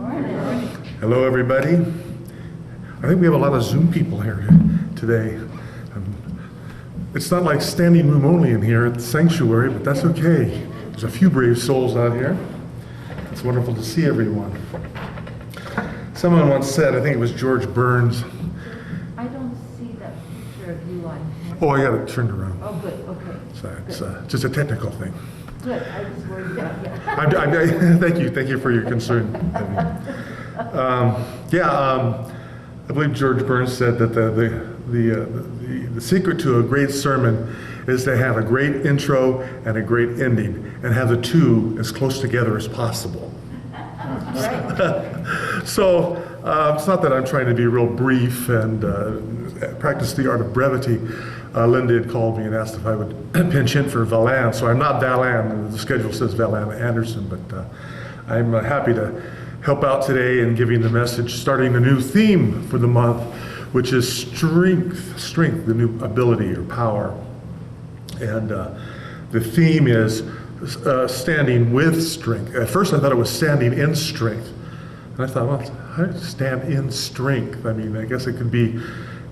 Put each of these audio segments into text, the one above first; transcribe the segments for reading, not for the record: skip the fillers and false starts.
Hello, everybody. I think we have a lot of Zoom people here today. It's not like standing room only in here at the sanctuary, but that's okay. There's a few brave souls out here. It's wonderful to see everyone. Someone once said, I think it was George Burns. I don't see that picture of you on here. Oh, I got it turned around. Oh, good, okay. So it's just a technical thing. Good, I just worried about you. Thank you for your concern. I believe George Burns said that the secret to a great sermon is to have a great intro and a great ending, and have the two as close together as possible. So it's not that I'm trying to be real brief and practice the art of brevity. Linda had called me and asked if I would pinch in for Valan, so I'm not Valan. The schedule says Valan Anderson, but I'm happy to help out today in giving the message, starting a new theme for the month, which is strength, the new ability or power. And the theme is standing with strength. At first I thought it was standing in strength. And I thought, well, how do you stand in strength? I mean, I guess it could be,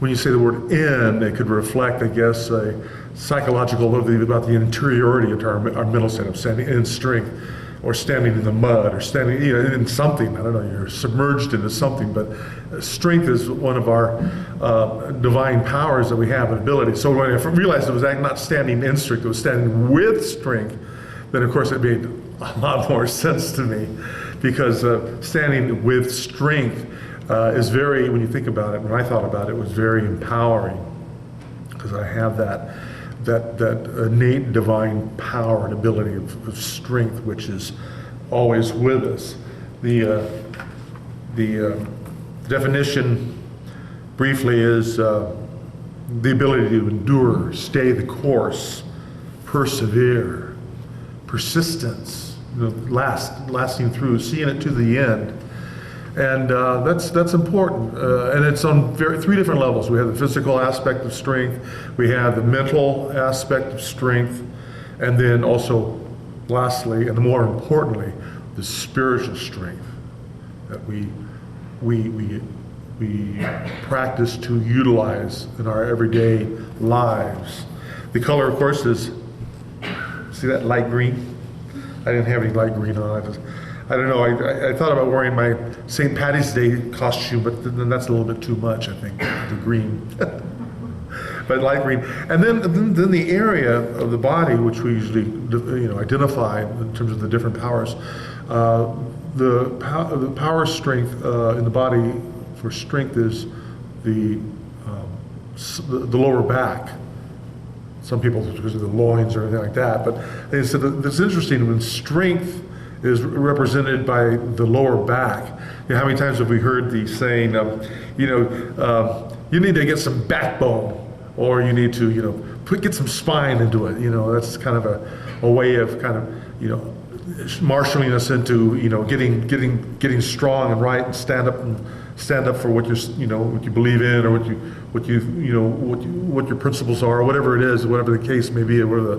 when you say the word in, it could reflect, I guess, a psychological ability about the interiority of our mental state of standing in strength, or standing in the mud, or standing in something. I don't know, you're submerged into something, but strength is one of our divine powers that we have, an ability. So when I realized it was not standing in strength, it was standing with strength, then of course it made a lot more sense to me, because standing with strength is very, when you think about it, when I thought about it, was very empowering, because I have that innate divine power and ability of strength, which is always with us. The definition briefly is the ability to endure, stay the course, persevere, persistence, lasting through, seeing it to the end. And that's important, and it's on three different levels. We have the physical aspect of strength, we have the mental aspect of strength, and then also, lastly, and more importantly, the spiritual strength that we practice to utilize in our everyday lives. The color, of course, is, see that light green? I didn't have any light green on. I don't know, I thought about wearing my St. Patty's Day costume, but then that's a little bit too much, I think, the green. But light green. And then the area of the body, which we usually identify in terms of the different powers, the power strength in the body for strength is the lower back. Some people, because of the loins or anything like that, but they said that it's interesting when strength is represented by the lower back. How many times have we heard the saying, you need to get some backbone, or you need to, get some spine into it. That's kind of a way of kind of, marshaling us into, getting strong and right, and stand up for what what you believe in, or what your principles are, or whatever it is, whatever the case may be, or whatever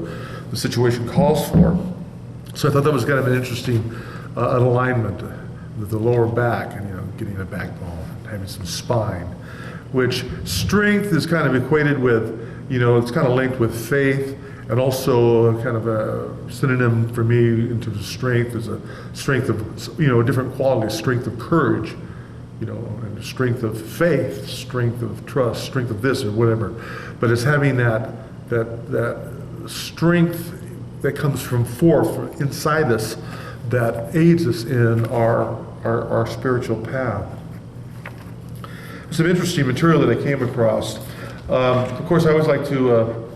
the situation calls for. So I thought that was kind of an interesting an alignment with the lower back, and getting a backbone, having some spine, which strength is kind of equated with, it's kind of linked with faith, and also kind of a synonym for me in terms of strength is a strength of, a different quality, strength of courage, and strength of faith, strength of trust, strength of this or whatever. But it's having that strength that comes from forth inside us that aids us in our spiritual path. Some interesting material that I came across. Of course, I always like to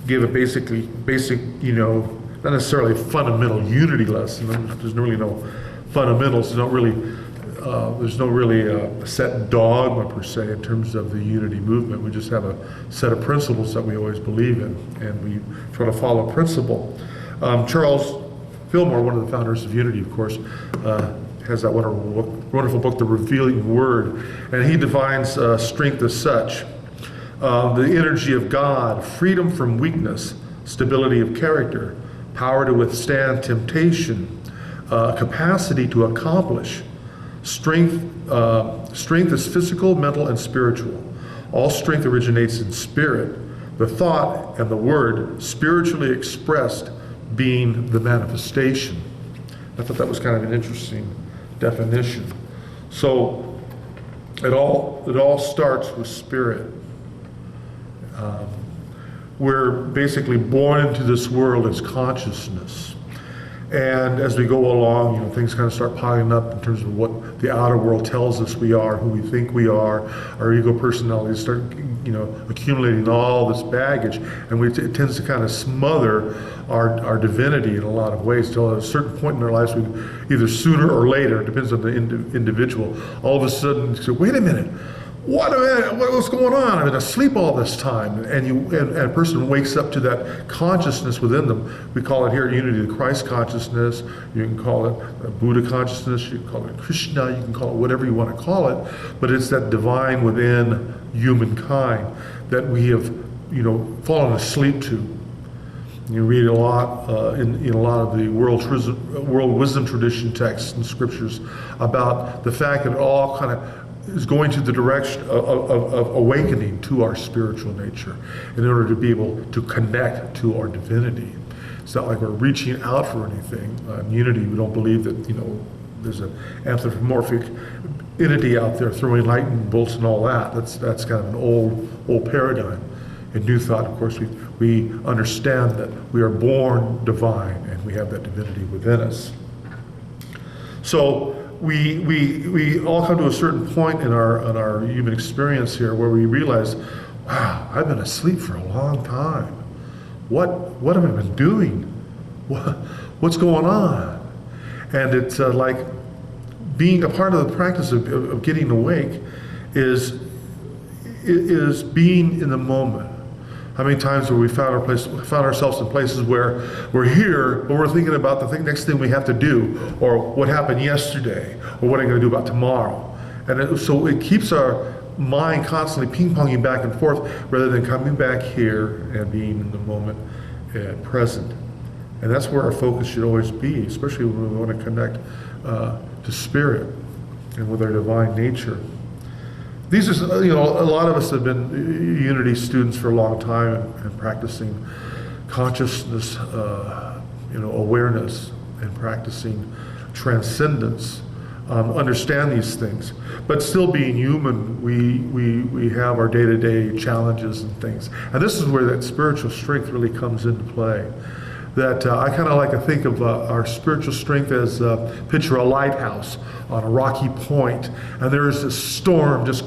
give a basic, not necessarily fundamental unity lesson. There's really no fundamentals. There's no really set dogma per se in terms of the unity movement. We just have a set of principles that we always believe in, and we try to follow principle. Charles Fillmore, one of the founders of Unity, of course, has that wonderful book, The Revealing Word, and he defines strength as such: the energy of God, freedom from weakness, stability of character, power to withstand temptation, capacity to accomplish, Strength is physical, mental, and spiritual. All strength originates in spirit, the thought and the word spiritually expressed being the manifestation. I thought that was kind of an interesting definition. So it all starts with spirit. We're basically born into this world as consciousness. And as we go along, things kind of start piling up in terms of what the outer world tells us we are, who we think we are. Our ego personalities start, accumulating all this baggage, and it tends to kind of smother our divinity in a lot of ways. Till at a certain point in our lives, we either sooner or later, it depends on the individual, all of a sudden say, wait a minute. What's going on? I've been asleep all this time. And a person wakes up to that consciousness within them. We call it here at Unity the Christ consciousness. You can call it Buddha consciousness. You can call it Krishna. You can call it whatever you want to call it. But it's that divine within humankind that we have, fallen asleep to. You read a lot in a lot of the world wisdom tradition texts and scriptures about the fact that it all kind of is going to the direction of awakening to our spiritual nature in order to be able to connect to our divinity. It's not like we're reaching out for anything. In Unity, we don't believe that, there's an anthropomorphic entity out there throwing lightning bolts and all that. That's kind of an old paradigm. In New Thought, of course, we understand that we are born divine and we have that divinity within us. So we all come to a certain point in our human experience here where we realize, wow, I've been asleep for a long time. What have I been doing? What's going on? And it's like being a part of the practice of getting awake is being in the moment. How many times have we found ourselves in places where we're here, but we're thinking about the next thing we have to do, or what happened yesterday, or what I'm going to do about tomorrow. And so it keeps our mind constantly ping-ponging back and forth, rather than coming back here and being in the moment and present. And that's where our focus should always be, especially when we want to connect to spirit and with our divine nature. These are, a lot of us have been Unity students for a long time and practicing consciousness, awareness, and practicing transcendence, understand these things. But still being human, we have our day-to-day challenges and things. And this is where that spiritual strength really comes into play. That I kind of like to think of our spiritual strength as picture a lighthouse on a rocky point, and there's this storm just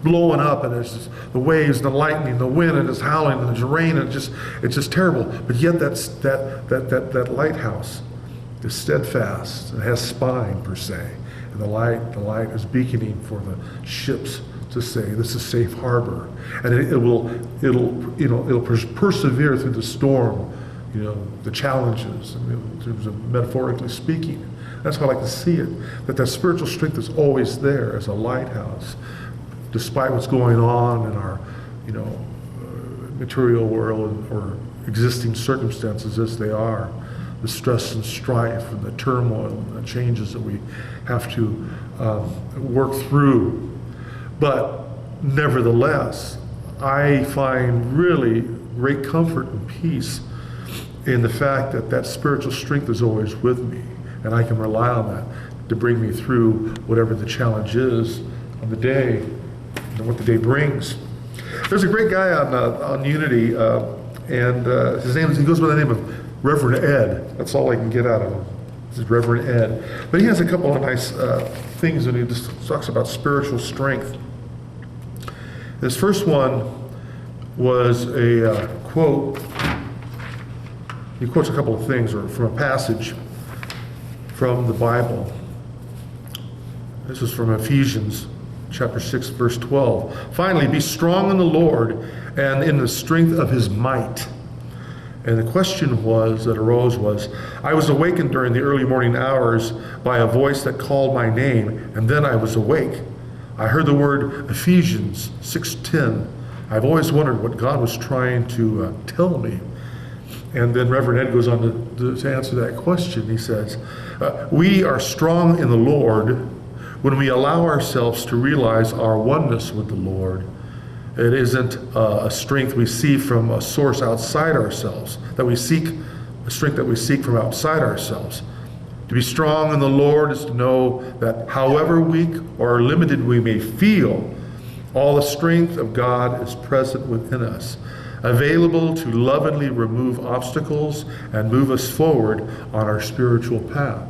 blowing up, and there's just the waves, the lightning, the wind, and it's howling, and there's rain, and it's just terrible. But yet that lighthouse is steadfast. It has spine per se, and the light is beaconing for the ships to say this is safe harbor, and it'll persevere through the storm, the challenges, in terms of metaphorically speaking. That's how I like to see it, that spiritual strength is always there as a lighthouse, despite what's going on in our, material world or existing circumstances as they are, the stress and strife and the turmoil and the changes that we have to work through. But nevertheless, I find really great comfort and peace in the fact that spiritual strength is always with me, and I can rely on that to bring me through whatever the challenge is on the day and what the day brings. There's a great guy on Unity, and he goes by the name of Reverend Ed. That's all I can get out of him. This is Reverend Ed. But he has a couple of nice things when he just talks about spiritual strength. This first one was a quote. He quotes a couple of things from a passage from the Bible. This is from Ephesians chapter 6, verse 12. Finally, be strong in the Lord and in the strength of his might. And the question that arose was, I was awakened during the early morning hours by a voice that called my name, and then I was awake. I heard the word Ephesians 6:10. I've always wondered what God was trying to tell me. And then Reverend Ed goes on to to answer that question. He says, we are strong in the Lord when we allow ourselves to realize our oneness with the Lord. It isn't a strength we see from a source outside ourselves, a strength that we seek from outside ourselves. To be strong in the Lord is to know that however weak or limited we may feel, all the strength of God is present within us, available to lovingly remove obstacles and move us forward on our spiritual path.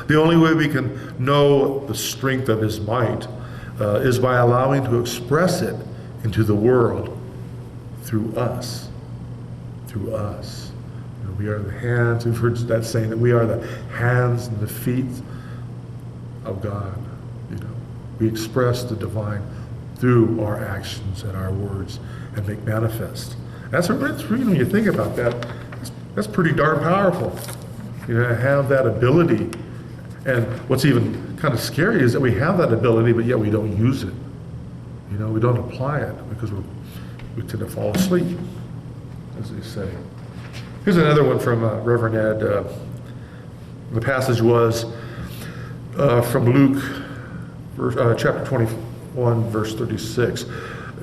The only way we can know the strength of His might is by allowing to express it into the world through us. Through us. You know, we are the hands, we've heard that saying that we are the hands and the feet of God. You know, we express the divine through our actions and our words and make manifest. That's when you think about that, that's pretty darn powerful. You know, to have that ability. And what's even kind of scary is that we have that ability, but yet we don't use it. You know, we don't apply it because we tend to fall asleep, as they say. Here's another one from Reverend Ed. The passage was from Luke, chapter 21, verse 36.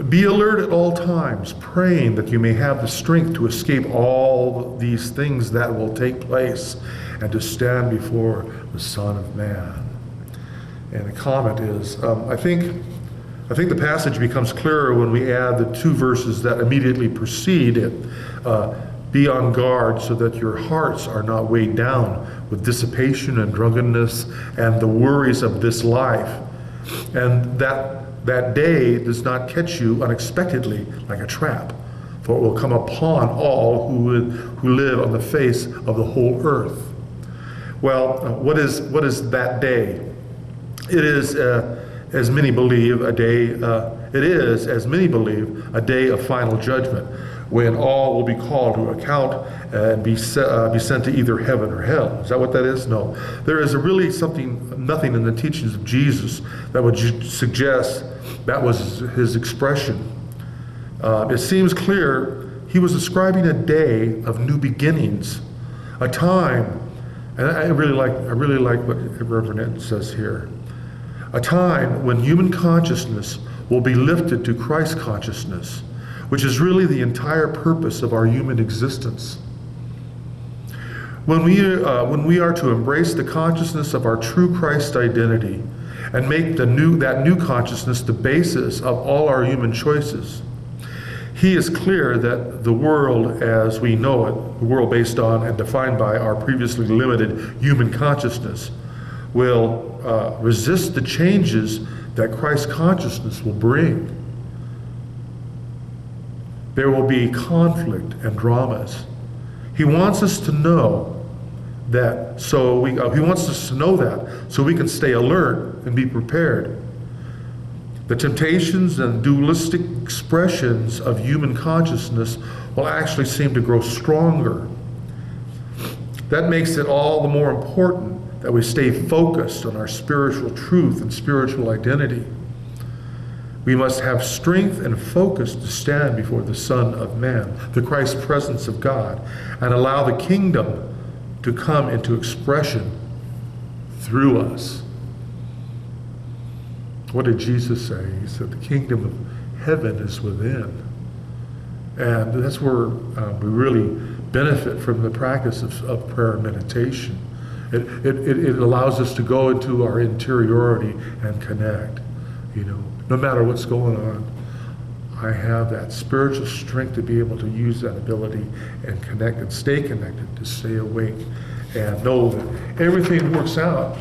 Be alert at all times, praying that you may have the strength to escape all these things that will take place and to stand before the Son of Man. And the comment is, I think the passage becomes clearer when we add the two verses that immediately precede it. Be on guard so that your hearts are not weighed down with dissipation and drunkenness and the worries of this life, and that day does not catch you unexpectedly like a trap, for it will come upon all who live on the face of the whole earth. Well, what is that day? It is, as many believe, a day a day of final judgment, when all will be called to account and be sent to either heaven or hell. Is that what that is? No. There is nothing in the teachings of Jesus that would suggest that was his expression. It seems clear he was describing a day of new beginnings, a time, and I really like what Reverend Ed says here, a time when human consciousness will be lifted to Christ consciousness, which is really the entire purpose of our human existence. When we are to embrace the consciousness of our true Christ identity and make that new consciousness the basis of all our human choices, he is clear that the world as we know it, the world based on and defined by our previously limited human consciousness, will resist the changes that Christ's consciousness will bring. There will be conflict and dramas. He wants us to know that, so we can stay alert and be prepared. The temptations and dualistic expressions of human consciousness will actually seem to grow stronger. That makes it all the more important that we stay focused on our spiritual truth and spiritual identity. We must have strength and focus to stand before the Son of Man, the Christ presence of God, and allow the kingdom to come into expression through us. What did Jesus say? He said, the kingdom of heaven is within. And that's where we really benefit from the practice of prayer and meditation. It allows us to go into our interiority and connect. You know, no matter what's going on, I have that spiritual strength to be able to use that ability and connect and stay connected, to stay awake and know that everything works out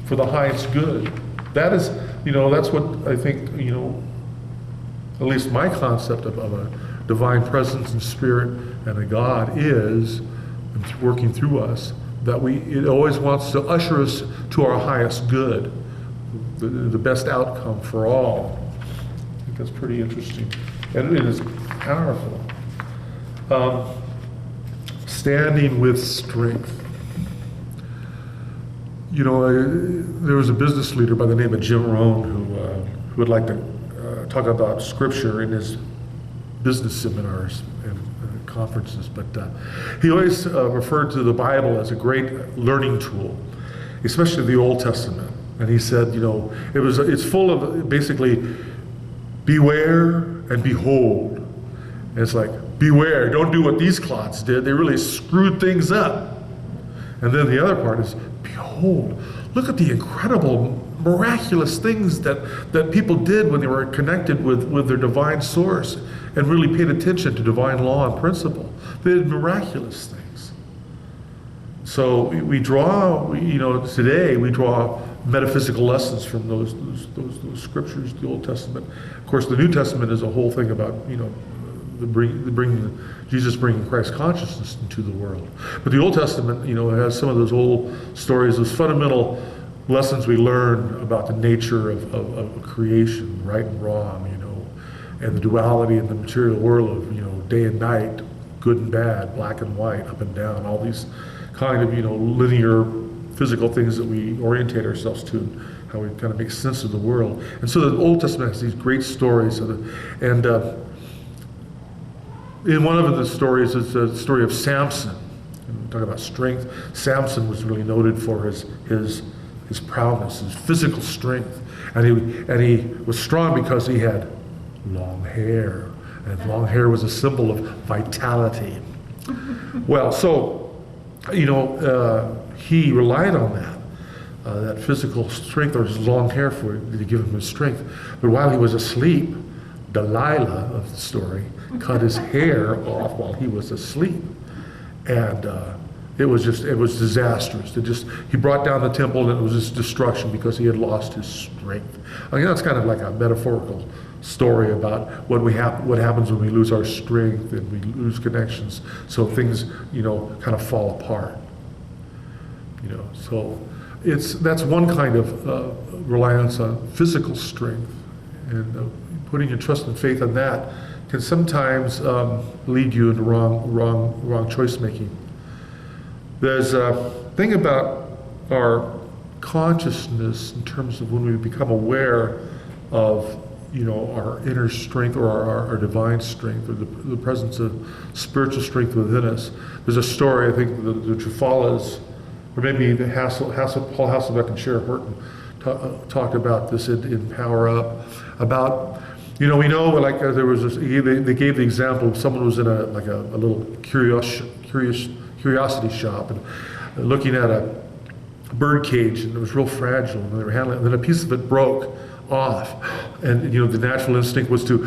for the highest good. That is, that's what I think, at least my concept of a divine presence and spirit and a God is working through us, that it always wants to usher us to our highest good, the best outcome for all. I think that's pretty interesting. And it is powerful. Standing with strength. There was a business leader by the name of Jim Rohn who would like to talk about Scripture in his business seminars and conferences, but he always referred to the Bible as a great learning tool, especially the Old Testament. And he said, it's full of basically beware and behold. And it's like, beware, don't do what these clots did. They really screwed things up. And then the other part is, behold, look at the incredible, miraculous things that people did when they were connected with their divine source and really paid attention to divine law and principle. They did miraculous things. So we draw, today we draw metaphysical lessons from those scriptures, the Old Testament. Of course, the New Testament is a whole thing about, Jesus bringing Christ consciousness into the world. But the Old Testament, has some of those old stories, those fundamental lessons we learn about the nature of creation, right and wrong, and the duality in the material world of, day and night, good and bad, black and white, up and down, all these kind of, linear physical things that we orientate ourselves to, how we kind of make sense of the world. And so the Old Testament has these great stories, and in one of the stories is the story of Samson. And talk about strength. Samson was really noted for his prowess, his physical strength, and he was strong because he had long hair, and long hair was a symbol of vitality. Well, so he relied on that physical strength, or his long hair, to give him his strength. But while he was asleep, Delilah of the story cut his hair off while he was asleep, and it was disastrous. He brought down the temple, and it was just destruction because he had lost his strength. That's kind of like a metaphorical story about what happens when we lose our strength and we lose connections. So things, kind of fall apart. So that's one kind of reliance on physical strength, and putting your trust and faith on that can sometimes lead you into wrong choice making. There's a thing about our consciousness in terms of when we become aware of our inner strength, or our divine strength, or the presence of spiritual strength within us. There's a story, I think, the Trafalas, or maybe Paul Hasselbeck and Shara Horton talked about this in Power Up, about, we know, like there was this, they gave the example of someone who was in a little curiosity shop and looking at a bird cage, and it was real fragile, and they were handling it, and then a piece of it broke off, and the natural instinct was to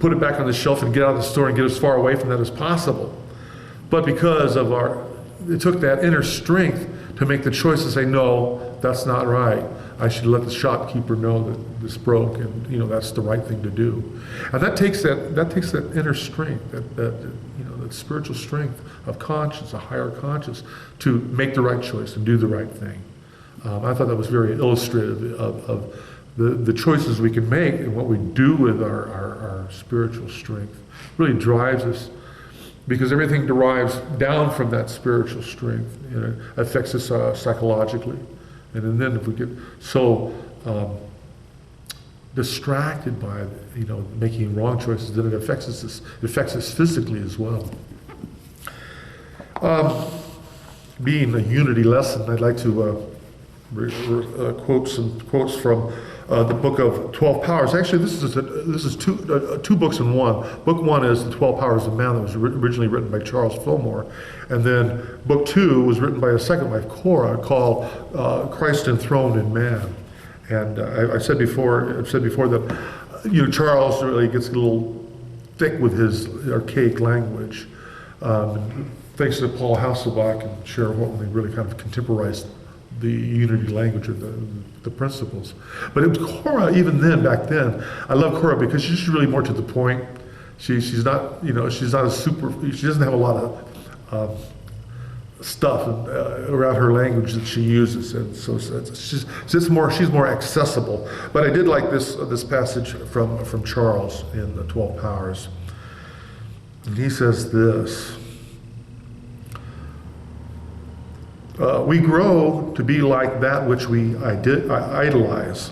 put it back on the shelf and get out of the store and get as far away from that as possible. But because of it took that inner strength to make the choice to say, no, that's not right. I should let the shopkeeper know that this broke, and that's the right thing to do. And that takes that inner strength, that spiritual strength of conscience, a higher conscience, to make the right choice and do the right thing. I thought that was very illustrative of the choices we can make and what we do with our spiritual strength. Really drives us, because everything derives down from that spiritual strength, and it affects us psychologically. And then if we get so distracted by making wrong choices, then it affects us physically as well. Being a unity lesson, I'd like to quote some quotes from the book of 12 Powers. Actually, this is two books in one. Book one is the 12 Powers of Man, that was originally written by Charles Fillmore, and then book two was written by his second wife, Cora, called Christ Enthroned in Man. And I've said before that Charles really gets a little thick with his archaic language. Thanks to Paul Hasselbeck and Shara Horton, they really kind of contemporized the unity language, or the principles. But it was Cora, even then, back then. I love Cora because she's really more to the point. She's not, she's not she doesn't have a lot of stuff around her language that she uses, and so she's more accessible. But I did like this passage from Charles in the 12 Powers, and he says this. We grow to be like that which we idolize.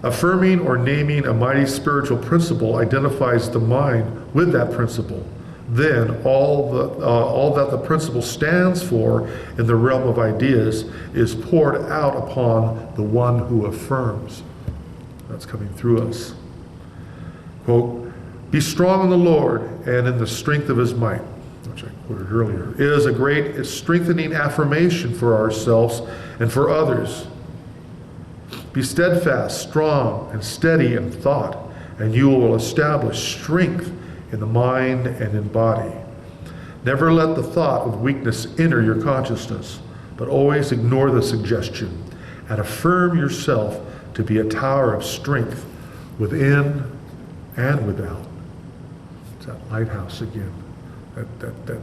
Affirming or naming a mighty spiritual principle identifies the mind with that principle. Then all that the principle stands for in the realm of ideas is poured out upon the one who affirms. That's coming through us. Quote, "Be strong in the Lord and in the strength of his might," which I quoted earlier, is a great strengthening affirmation for ourselves and for others. Be steadfast, strong, and steady in thought, and you will establish strength in the mind and in body. Never let the thought of weakness enter your consciousness, but always ignore the suggestion and affirm yourself to be a tower of strength within and without. It's that lighthouse again, that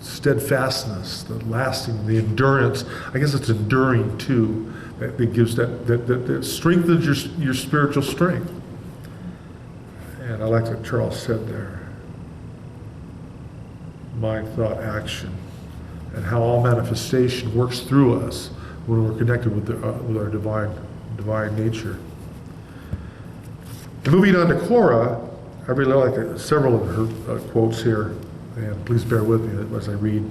steadfastness, the lasting, the endurance. I guess it's enduring too. That gives that strengthens your spiritual strength. And I like what Charles said there. Mind, thought, action, and how all manifestation works through us when we're connected with our divine nature. And moving on to Cora, I really like several of her quotes here, and please bear with me as I read.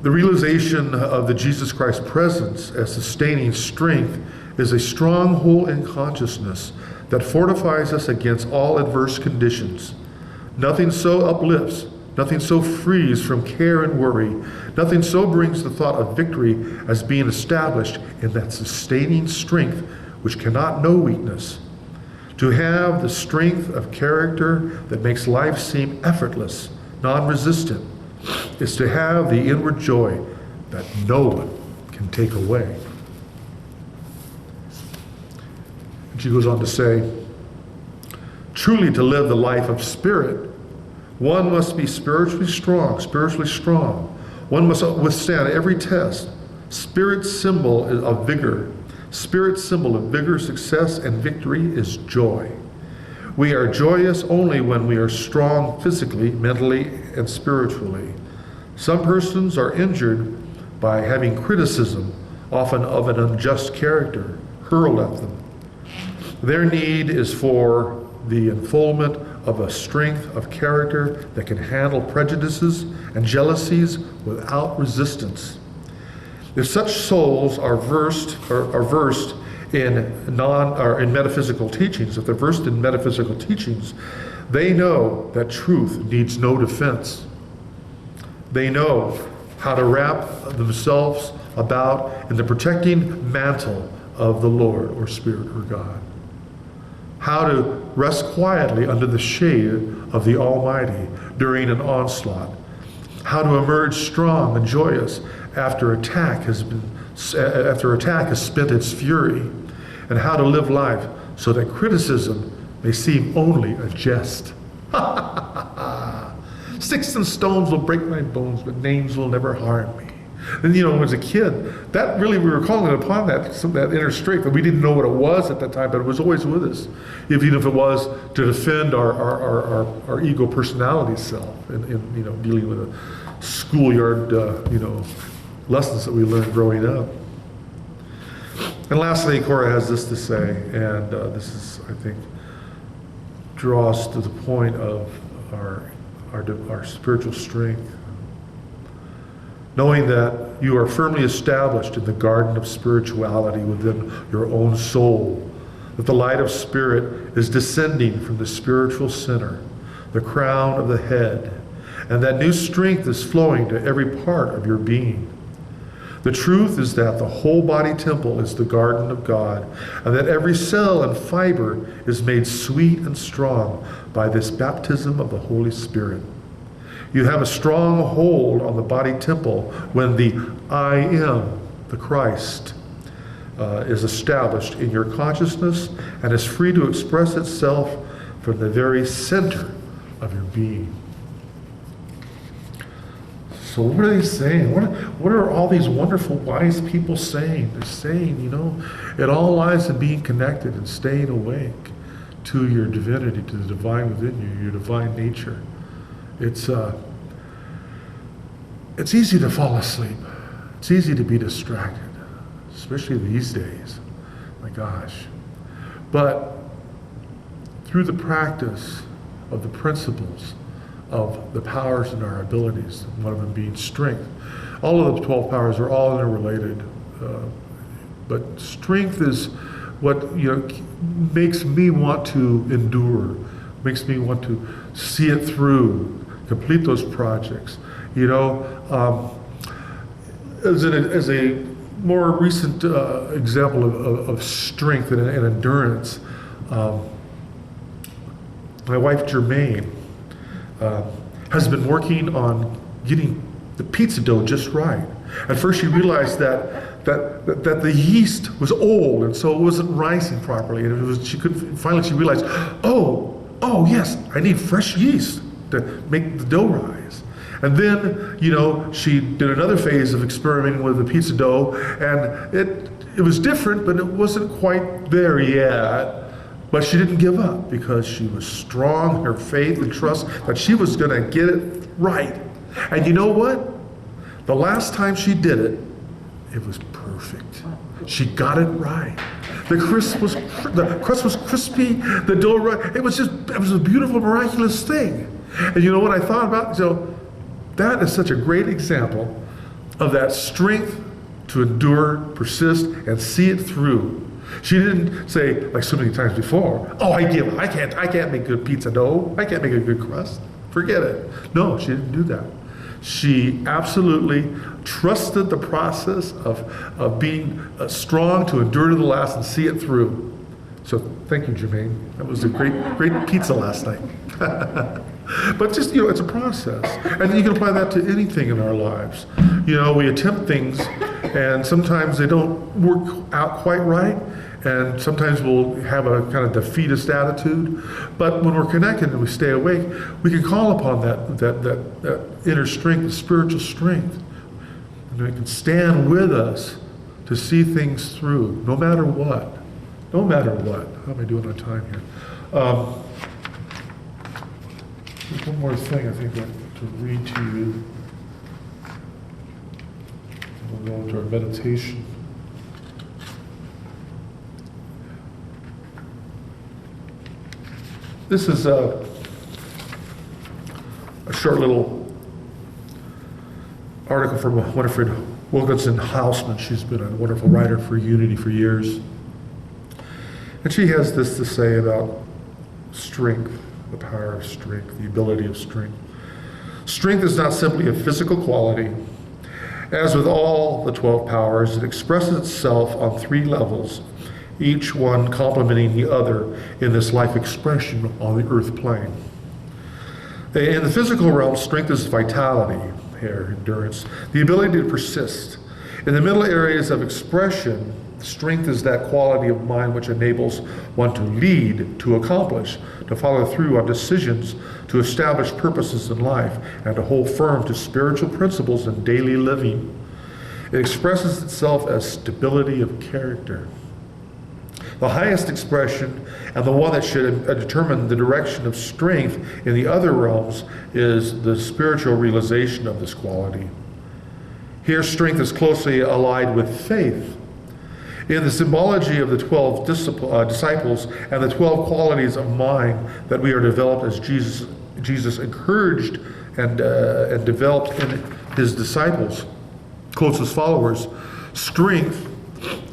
The realization of the Jesus Christ presence as sustaining strength is a stronghold in consciousness that fortifies us against all adverse conditions. Nothing so uplifts, nothing so frees from care and worry, nothing so brings the thought of victory as being established in that sustaining strength which cannot know weakness. To have the strength of character that makes life seem effortless, non-resistant, is to have the inward joy that no one can take away. And she goes on to say, truly to live the life of spirit, one must be spiritually strong. One must withstand every test. Spirit's symbol of vigor, success, and victory is joy. We are joyous only when we are strong physically, mentally, and spiritually. Some persons are injured by having criticism, often of an unjust character, hurled at them. Their need is for the unfoldment of a strength of character that can handle prejudices and jealousies without resistance. If such souls are versed in metaphysical teachings, if they're versed in metaphysical teachings, they know that truth needs no defense. They know how to wrap themselves about in the protecting mantle of the Lord or Spirit or God. How to rest quietly under the shade of the Almighty during an onslaught. How to emerge strong and joyous after attack has spent its fury, and how to live life so that criticism may seem only a jest. Sticks and stones will break my bones, but names will never harm me. And as a kid, that really, we were calling upon that inner strength, and we didn't know what it was at that time, but it was always with us. Even if it was to defend our ego personality self, and dealing with a schoolyard, lessons that we learned growing up. And lastly, Cora has this to say, and this is, I think, draws to the point of our spiritual strength. Knowing that you are firmly established in the garden of spirituality within your own soul, that the light of spirit is descending from the spiritual center, the crown of the head, and that new strength is flowing to every part of your being. The truth is that the whole body temple is the garden of God, and that every cell and fiber is made sweet and strong by this baptism of the Holy Spirit. You have a strong hold on the body temple when the I am, the Christ, is established in your consciousness and is free to express itself from the very center of your being. So what are they saying? What are all these wonderful, wise people saying? They're saying, it all lies in being connected and staying awake to your divinity, to the divine within you, your divine nature. It's easy to fall asleep. It's easy to be distracted, especially these days. My gosh. But through the practice of the principles of the powers and our abilities, one of them being strength. All of the 12 powers are all interrelated, but strength is what makes me want to endure, makes me want to see it through, complete those projects. As a more recent example of strength and endurance, my wife Germaine has been working on getting the pizza dough just right. At first she realized that the yeast was old, and so it wasn't rising properly. And finally she realized, oh yes, I need fresh yeast to make the dough rise. And then, she did another phase of experimenting with the pizza dough, and it was different, but it wasn't quite there yet. But she didn't give up because she was strong in her faith and trust that she was going to get it right. And you know what? The last time she did it, it was perfect. She got it right. The crust was crispy, the dough right. It was a beautiful, miraculous thing. And you know what I thought about? That is such a great example of that strength to endure, persist, and see it through. She didn't say, like so many times before, I give up. I can't make good pizza dough. I can't make a good crust. Forget it. No, she didn't do that. She absolutely trusted the process of being strong to endure to the last and see it through. So thank you, Jermaine. That was a great pizza last night. But just, it's a process. And you can apply that to anything in our lives. We attempt things, and sometimes they don't work out quite right, and sometimes we'll have a kind of defeatist attitude. But when we're connected and we stay awake, we can call upon that inner strength, the spiritual strength. And it can stand with us to see things through, no matter what. No matter what. How am I doing on time here? There's one more thing I think to read to you. We'll go into our meditation. This is a short little article from Winifred Wilkinson Hausman. She's been a wonderful writer for Unity for years. And she has this to say about strength, the power of strength, the ability of strength. Strength is not simply a physical quality. As with all the 12 powers, it expresses itself on 3 levels, each one complementing the other in this life expression on the earth plane. In the physical realm, strength is vitality, endurance, the ability to persist. In the middle areas of expression, strength is that quality of mind which enables one to lead, to accomplish, to follow through on decisions, to establish purposes in life, and to hold firm to spiritual principles in daily living. It expresses itself as stability of character. The highest expression, and the one that should determine the direction of strength in the other realms, is the spiritual realization of this quality. Here, strength is closely allied with faith. In the symbology of the 12 disciples and the 12 qualities of mind that we are developed as Jesus encouraged and developed in his disciples, closest followers, strength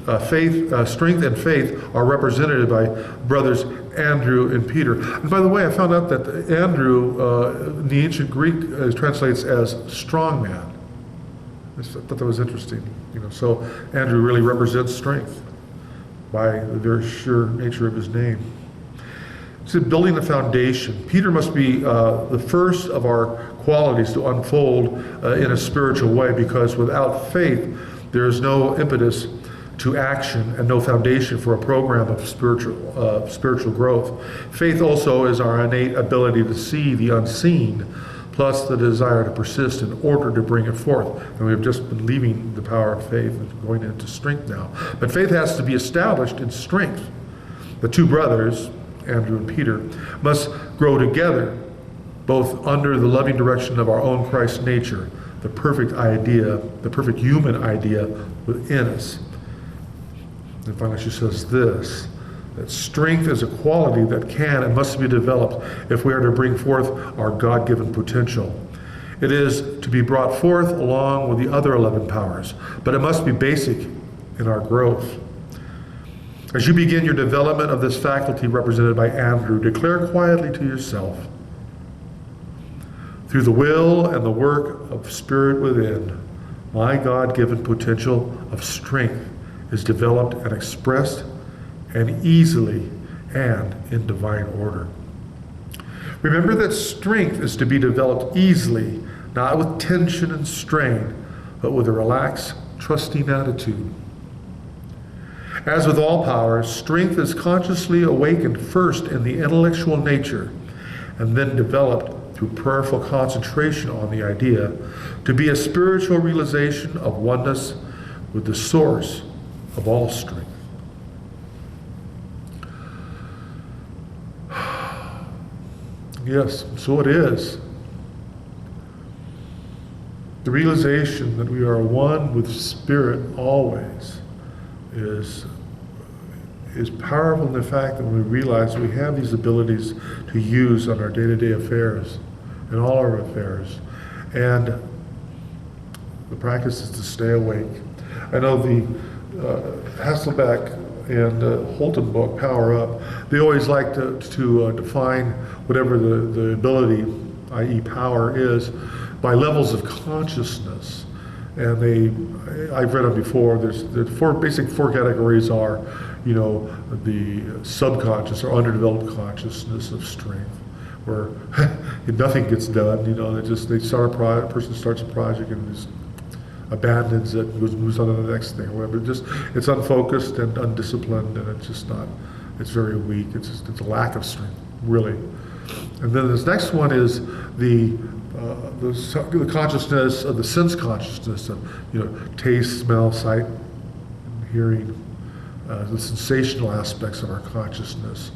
and faith are represented by brothers Andrew and Peter. And by the way, I found out that Andrew in the ancient Greek translates as strong man. I thought that was interesting. So Andrew really represents strength by the very sure nature of his name. So building the foundation. Peter must be the first of our qualities to unfold in a spiritual way, because without faith, there is no impetus to action and no foundation for a program of spiritual growth. Faith also is our innate ability to see the unseen, plus the desire to persist in order to bring it forth. And we've just been leaving the power of faith and going into strength now. But faith has to be established in strength. The 2 brothers, Andrew and Peter, must grow together, both under the loving direction of our own Christ nature, the perfect idea, the perfect human idea within us. And finally she says this, that strength is a quality that can and must be developed if we are to bring forth our God-given potential. It is to be brought forth along with the other 11 powers, but it must be basic in our growth. As you begin your development of this faculty represented by Andrew, declare quietly to yourself, through the will and the work of Spirit within, my God-given potential of strength is developed and expressed and easily and in divine order. Remember that strength is to be developed easily, not with tension and strain, but with a relaxed, trusting attitude. As with all powers, strength is consciously awakened first in the intellectual nature and then developed through prayerful concentration on the idea to be a spiritual realization of oneness with the source of all strength. Yes, so it is. The realization that we are one with Spirit always is powerful in the fact that when we realize we have these abilities to use on our day-to-day affairs, in all our affairs. And the practice is to stay awake. I know the Hasselbeck and Holton book, Power Up, they always like to define whatever the ability, i.e. power, is by levels of consciousness. And I've read them before, the basic four categories are, the subconscious or underdeveloped consciousness of strength, where nothing gets done, a person starts a project and just abandons it, moves on to the next thing, or whatever. It's unfocused and undisciplined, and it's very weak. It's a lack of strength, really. And then this next one is the consciousness of the sense consciousness of, taste, smell, sight, hearing, the sensational aspects of our consciousness.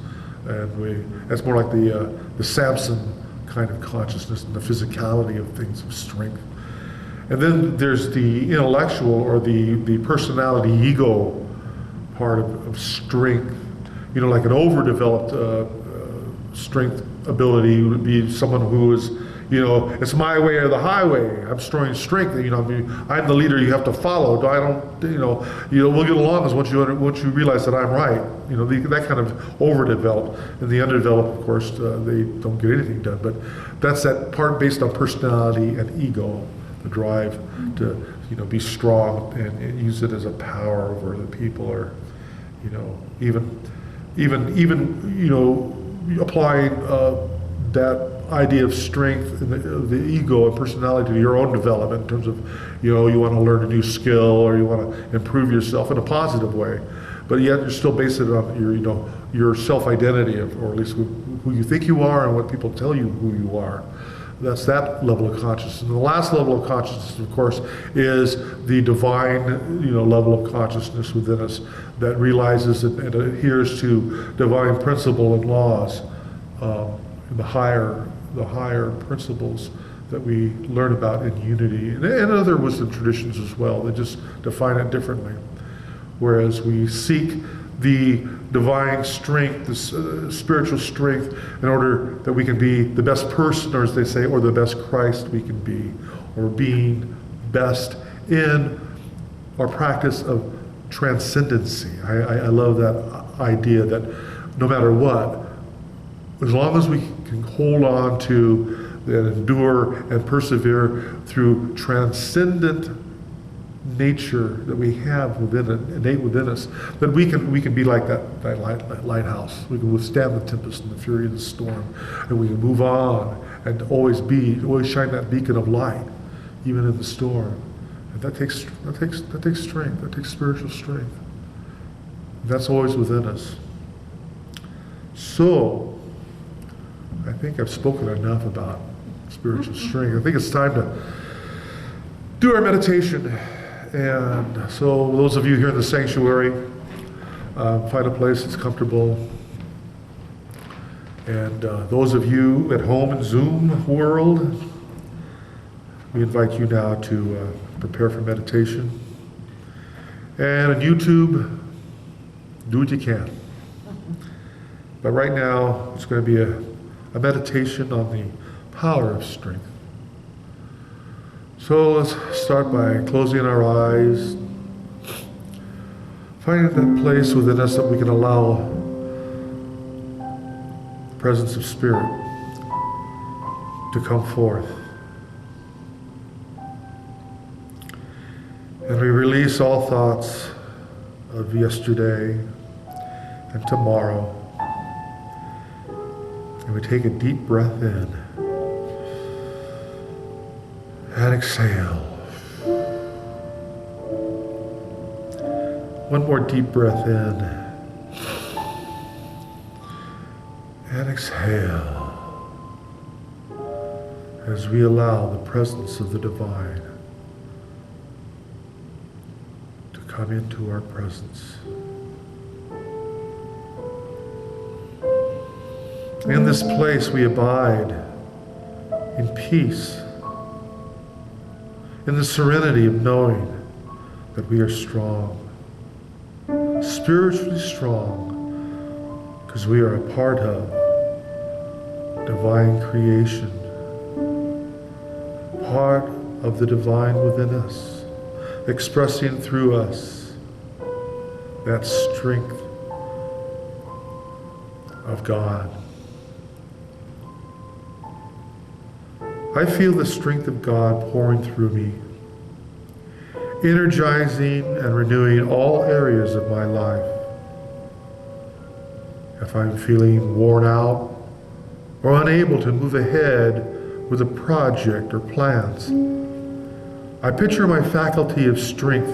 And that's more like the Samson kind of consciousness and the physicality of things, of strength. And then there's the intellectual or the personality ego part of strength. Like an overdeveloped strength ability would be someone who is, it's my way or the highway. I'm showing strength. I'm the leader you have to follow. We'll get along as once you realize that I'm right. That kind of overdeveloped. And the undeveloped, of course, they don't get anything done. But that's that part based on personality and ego, the drive to, be strong and use it as a power over the people, or, even applying that idea of strength and the ego and personality to your own development in terms of, you want to learn a new skill or you want to improve yourself in a positive way, but yet you're still basing it on your self-identity, or at least who you think you are and what people tell you who you are. That's that level of consciousness. And the last level of consciousness, of course, is the divine, level of consciousness within us that realizes and adheres to divine principle and laws, the higher principles that we learn about in unity and other wisdom traditions as well. They just define it differently. Whereas we seek the divine strength, the spiritual strength, in order that we can be the best person, or as they say, or the best Christ we can be, or being best in our practice of transcendency. I love that idea that no matter what, as long as we can hold on to and endure and persevere through transcendent nature that we have innate within us, then we can be like that lighthouse. We can withstand the tempest and the fury of the storm, and we can move on and always shine that beacon of light, even in the storm. And that takes strength. That takes spiritual strength. That's always within us. So, I think I've spoken enough about spiritual strength. I think it's time to do our meditation. And so those of you here in the sanctuary, find a place that's comfortable. And those of you at home in Zoom world, we invite you now to prepare for meditation. And on YouTube, Do what you can. But right now, it's going to be a meditation on the power of strength. So let's start by closing our eyes, finding that place within us that we can allow the presence of Spirit to come forth. And we release all thoughts of yesterday and tomorrow. And we take a deep breath in and exhale. One more deep breath in and exhale as we allow the presence of the divine to come into our presence. In this place we abide in peace, in the serenity of knowing that we are strong, spiritually strong, because we are a part of divine creation, part of the divine within us, expressing through us that strength of God. I feel the strength of God pouring through me, energizing and renewing all areas of my life. If I'm feeling worn out or unable to move ahead with a project or plans, I picture my faculty of strength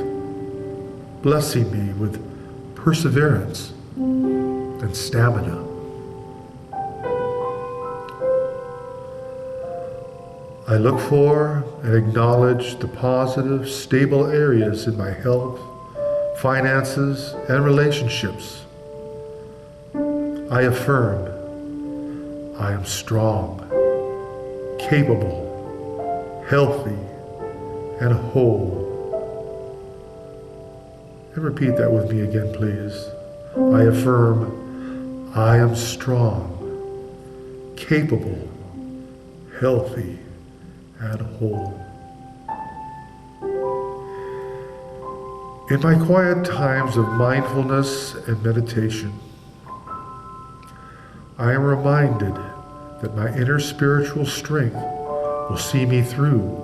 blessing me with perseverance and stamina. I look for and acknowledge the positive, stable areas in my health, finances, and relationships. I affirm I am strong, capable, healthy, and whole. And repeat that with me again, please. I affirm I am strong, capable, healthy, and whole. In my quiet times of mindfulness and meditation, I am reminded that my inner spiritual strength will see me through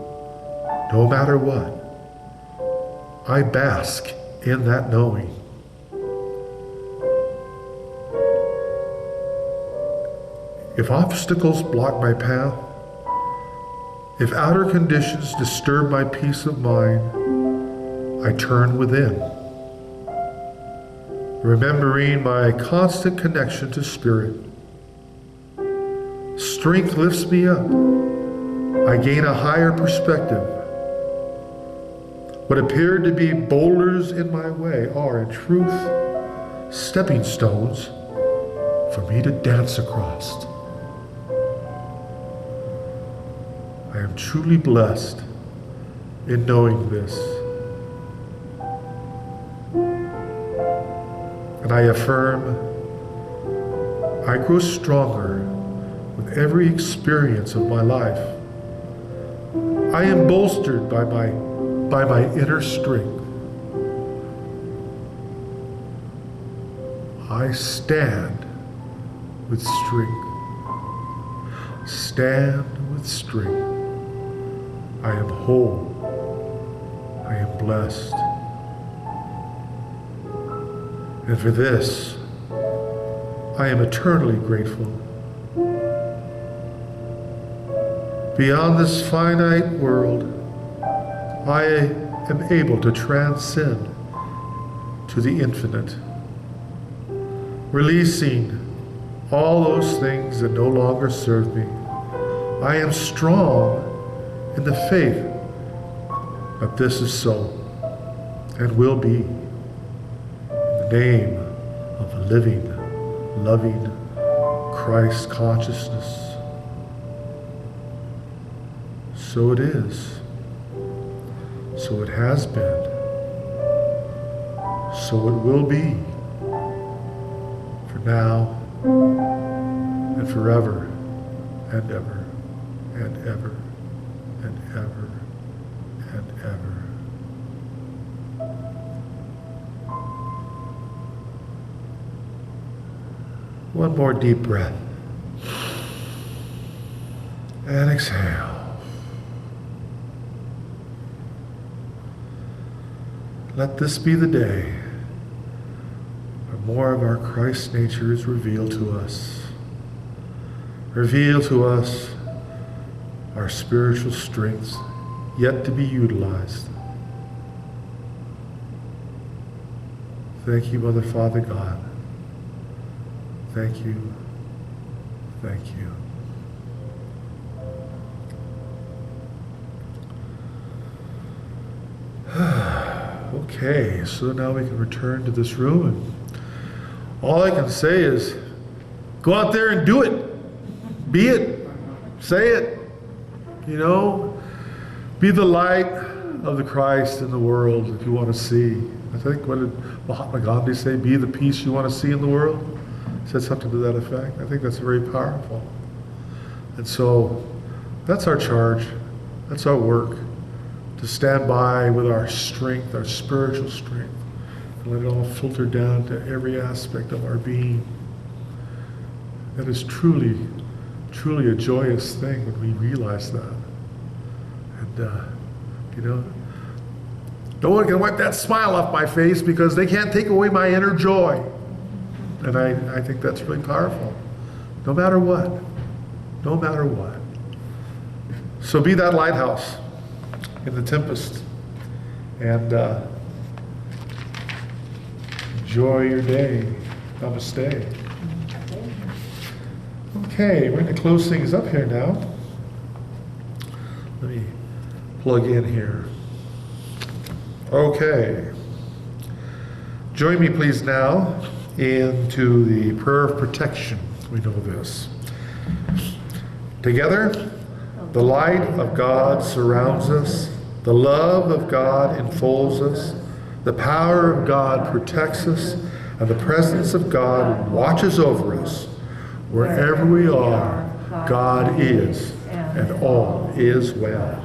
no matter what. I bask in that knowing. If obstacles block my path, if outer conditions disturb my peace of mind, I turn within, remembering my constant connection to Spirit. Strength lifts me up. I gain a higher perspective. What appeared to be boulders in my way are, in truth, stepping stones for me to dance across. I am truly blessed in knowing this. And I affirm I grow stronger with every experience of my life. I am bolstered by my inner strength. I stand with strength. Stand with strength. I am whole. I am blessed. And for this, I am eternally grateful. Beyond this finite world, I am able to transcend to the infinite, releasing all those things that no longer serve me. I am strong in the faith that this is so and will be, in the name of a living, loving Christ consciousness. So it is. So it has been. So it will be. now and forever and ever and ever and ever and ever. One more deep breath. And exhale. Let this be the day where more of our Christ nature is revealed to us. Reveal to us our spiritual strengths yet to be utilized. Thank you, Mother, Father, God. Thank you. Thank you. Okay, so now we can return to this room, and all I can say is go out there and do it. Be it. Say it. You know, be the light of the Christ in the world if you want to see. I think, what did Mahatma Gandhi say? Be the peace you want to see in the world. He said something to that effect. I think that's very powerful. And so that's our charge. That's our work. To stand by with our strength, our spiritual strength, and let it all filter down to every aspect of our being. That is truly, truly a joyous thing when we realize that. And, you know, no one can wipe that smile off my face because they can't take away my inner joy. And I think that's really powerful. No matter what. No matter what. So be that lighthouse in the tempest, and enjoy your day. Namaste. Okay, we're going to close things up here now. Let me plug in here. Okay. Join me please now into the prayer of protection. We know this. Together, the light of God surrounds us, the love of God enfolds us, the power of God protects us, and the presence of God watches over us. Wherever we are, God is, and all is well.